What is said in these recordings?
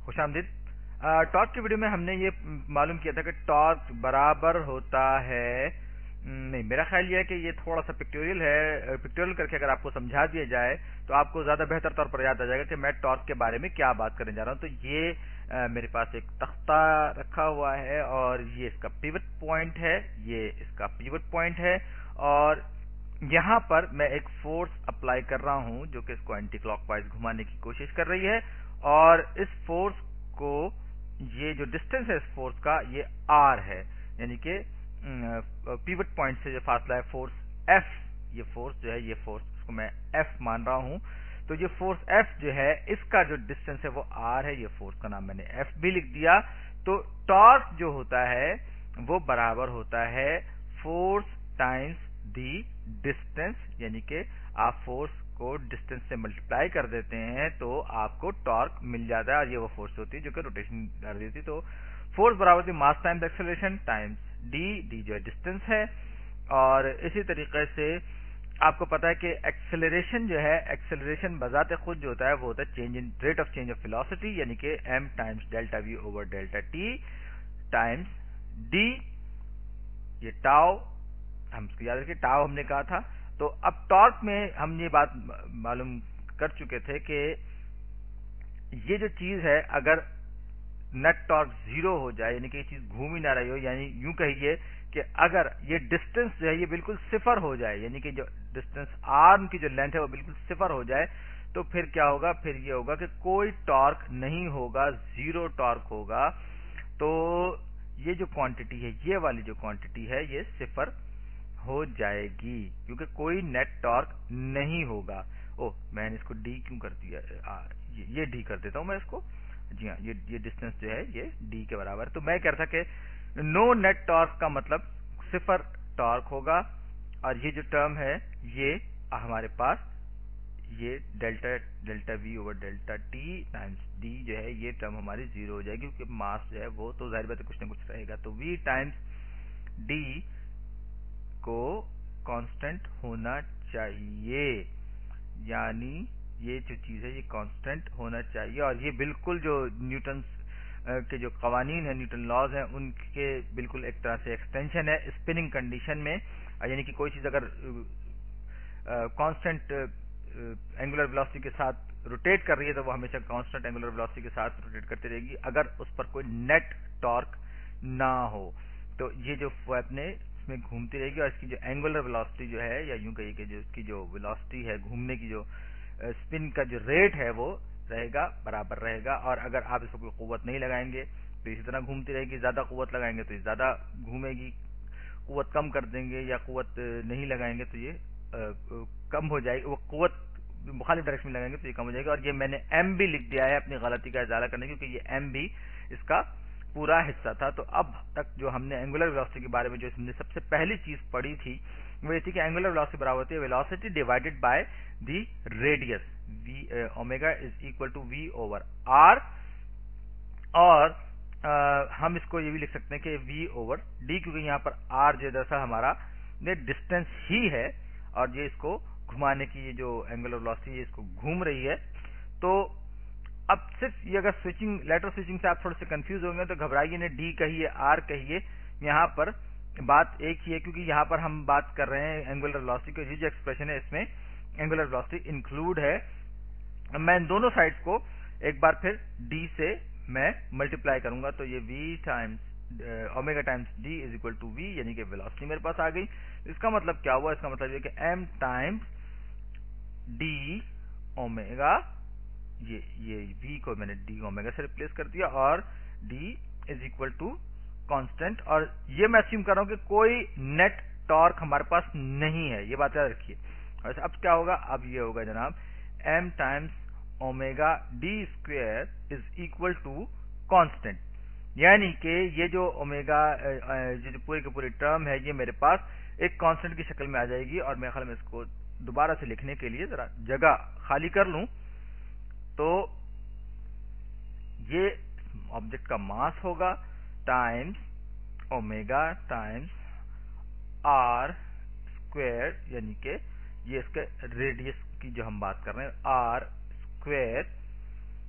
خوش آمدید۔ ٹارک کی ویڈیو میں ہم نے یہ معلوم کیا تھا کہ ٹارک برابر ہوتا ہے، نہیں میرا خیال یہ ہے کہ یہ تھوڑا سا پکٹوریل ہے، پکٹوریل کر کے اگر آپ کو سمجھا دیا جائے تو آپ کو زیادہ بہتر طور پر یاد آ جائے گا کہ میں ٹارک کے بارے میں کیا بات کرنے جا رہا ہوں۔ تو یہ میرے پاس ایک تختہ رکھا ہوا ہے اور یہ اس کا پیوٹ پوائنٹ ہے، یہ اس کا پیوٹ پوائنٹ ہے، اور یہاں پر میں ایک فورس اپلائی کر رہا ہوں جو کہ اس کو اینٹی کلاک وائز گھمانے کی کوشش کر رہی ہے، اور اس فورس کو یہ جو ڈسٹینس ہے اس فورس کا یہ آر ہے، یعنی کہ پیوٹ پوائنٹ سے جو فاصلہ ہے فورس ایف، یہ فورس جو ہے یہ فورس اس کو میں ایف مان رہا ہوں، تو یہ فورس ایف جو ہے اس کا جو ڈسٹینس ہے وہ آر ہے، یہ فورس کا نام میں نے ایف بھی لکھ دیا۔ تو ٹارک جو ہوتا ہے وہ برابر ہوتا ہے فورس ٹائمز دی ڈسٹینس، یعنی کہ آپ فورس کو ڈسٹینس سے ملٹیپلائی کر دیتے ہیں تو آپ کو ٹارک مل جاتا ہے، اور یہ وہ فورس ہوتی ہے جو کہ روٹیشن کر رہی ہوتی ہے۔ تو فورس برابر ہوتی ہے ماس ٹائمز ایکسلریشن ٹائمز ڈی جو ہے ڈسٹینس ہے، اور اسی طریقے سے آپ کو پتا ہے کہ ایکسلریشن جو ہے، ایکسلریشن بذات خود جو ہوتا ہے وہ ہوتا ہے change in rate of change of velocity, یعنی کہ M times delta V over delta T times D, یہ ٹاؤ ہم اس کو یاد رکھیں، ٹاؤ ہم نے کہا تھا۔ تو اب ٹارک میں ہم یہ بات معلوم کر چکے تھے کہ یہ جو چیز ہے اگر نیٹ ٹارک زیرو ہو جائے، یعنی کہ یہ چیز گھوم ہی نہ رہی ہو، یعنی یوں کہیے کہ اگر یہ ڈسٹینس جو ہے یہ بالکل صفر ہو جائے، یعنی کہ جو ڈسٹینس آرم کی جو لینتھ ہے وہ بالکل صفر ہو جائے، تو پھر کیا ہوگا؟ پھر یہ ہوگا کہ کوئی ٹارک نہیں ہوگا، زیرو ٹارک ہوگا۔ تو یہ جو کوانٹٹی ہے، یہ والی جو کوانٹٹی ہے یہ صفر ہو جائے گی کیونکہ کوئی نیٹ ٹارک نہیں ہوگا۔ میں نے اس کو ڈی کیوں کر دیا، یہ ڈی کر دیتا ہوں میں اس کو، جی ہاں یہ ڈسٹینس جو ہے یہ ڈی کے برابر ہے۔ تو میں کہہ رہا تھا کہ نو نیٹ ٹارک کا مطلب صفر ٹارک ہوگا، اور یہ جو ٹرم ہے یہ ہمارے پاس یہ delta V over delta T times D جو ہے یہ ٹرم ہماری زیرو ہو جائے گی، کیونکہ ماس جو ہے وہ تو ظاہر بات ہے کچھ نہ کچھ رہے گا۔ تو وی ٹائمز ڈی کو کانسٹنٹ ہونا چاہیے، یعنی یہ جو چیز ہے یہ کانسٹنٹ ہونا چاہیے، اور یہ بالکل جو نیوٹنس کے جو قوانین ہیں، نیوٹن لاز ہیں، ان کے بالکل ایک طرح سے ایکسٹینشن ہے اسپننگ کنڈیشن میں، یعنی کہ کوئی چیز اگر کانسٹنٹ اینگولر ویلوسٹی کے ساتھ روٹیٹ کر رہی ہے تو وہ ہمیشہ کانسٹنٹ اینگولر ویلوسٹی کے ساتھ روٹیٹ کرتی رہے گی اگر اس پر کوئی نیٹ ٹارک نہ ہو۔ تو یہ جو اپنے میں گھومتی رہے گی، اور اس کی جو اینگولر ویلوسٹی جو ہے، یا یوں کہیے کہ جو اس کی جو ویلوسٹی ہے گھومنے کی، جو اسپن کا جو ریٹ ہے وہ رہے گا، برابر رہے گا، اور اگر آپ اس کو کوئی قوت نہیں لگائیں گے تو اسی طرح گھومتی رہے گی، زیادہ قوت لگائیں گے تو یہ زیادہ گھومے گی، قوت کم کر دیں گے یا قوت نہیں لگائیں گے تو یہ کم ہو جائے گی، وہ قوت مخالف ڈائریکشن میں لگائیں گے تو یہ کم ہو جائے گا۔ اور یہ میں نے ایم بھی لکھ دیا ہے اپنی غلطی کا ازالہ کرنے کیونکہ یہ ایم بھی اس کا پورا حصہ تھا۔ تو اب تک جو ہم نے اینگولر ویلوسٹی کے بارے میں جو ہم نے سب سے پہلی چیز پڑھی تھی وہ یہ تھی کہ اینگولر ویلوسٹی برابر ہوتی ہے velocity divided by the radius, omega is equal to V over R, اور ہم اس کو یہ بھی لکھ سکتے ہیں کہ وی اوور ڈی، کیونکہ یہاں پر آر جو دراصل ہمارا ڈسٹینس ہی ہے، اور یہ اس کو گھمانے کی یہ جو اینگولر ویلوسٹی ہے اس کو گھوم رہی ہے۔ تو اب صرف یہ اگر سوئچنگ لیٹر سوئچنگ سے آپ تھوڑے سے کنفیوز ہوں گے تو گھبرائیے نہیں، ڈی کہیے آر کہیے، یہاں پر بات ایک ہی ہے، کیونکہ یہاں پر ہم بات کر رہے ہیں اینگولر ویلوسٹی کی، یہ جو ایکسپریشن ہے اس میں اینگولر ویلوسٹی انکلوڈ ہے۔ میں ان دونوں سائڈز کو ایک بار پھر ڈی سے میں ملٹیپلائی کروں گا، تو یہ v times omega times d is equal to v, یعنی کہ ویلوسٹی میرے پاس آ گئی۔ اس کا مطلب کیا ہوا؟ اس کا مطلب یہ کہ ایم ٹائمز ڈی اومیگا، یہ وی کو میں نے ڈی اومیگا سے ریپلیس کر دیا، اور D is equal to constant, اور یہ میں اسیوم کر رہا ہوں کہ کوئی نیٹ ٹارک ہمارے پاس نہیں ہے، یہ بات یاد رکھیے۔ اور اب کیا ہوگا؟ اب یہ ہوگا جناب M times omega D square is equal to constant, یعنی کہ یہ جو اومیگا جو پورے کے پورے ٹرم ہے یہ میرے پاس ایک کانسٹنٹ کی شکل میں آ جائے گی، اور میرے خیال میں اس کو دوبارہ سے لکھنے کے لیے ذرا جگہ خالی کر لوں، تو یہ آبجیکٹ کا ماس ہوگا times omega times R square, یعنی کہ یہ اس کے ریڈیس کی جو ہم بات کر رہے ہیں R square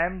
m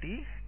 t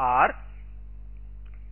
r।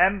m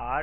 r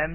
m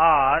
r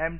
m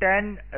10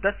10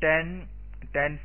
10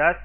10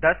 10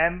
m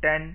10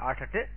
8 8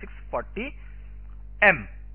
640 m।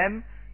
m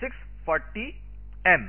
640 m।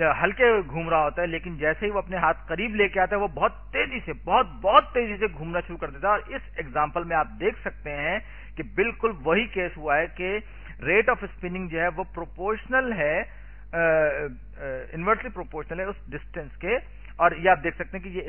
ہلکے گھوم رہا ہوتا ہے، لیکن جیسے ہی وہ اپنے ہاتھ قریب لے کے آتا ہے وہ بہت تیزی سے بہت تیزی سے گھومنا شروع کر دیتا ہے. اور اس ایگزامپل میں آپ دیکھ سکتے ہیں کہ بالکل وہی کیس ہوا ہے کہ ریٹ آف اسپننگ جو ہے وہ پروپورشنل ہے، انورسلی پروپورشنل ہے اس ڈسٹینس کے. اور یہ آپ دیکھ سکتے ہیں کہ یہ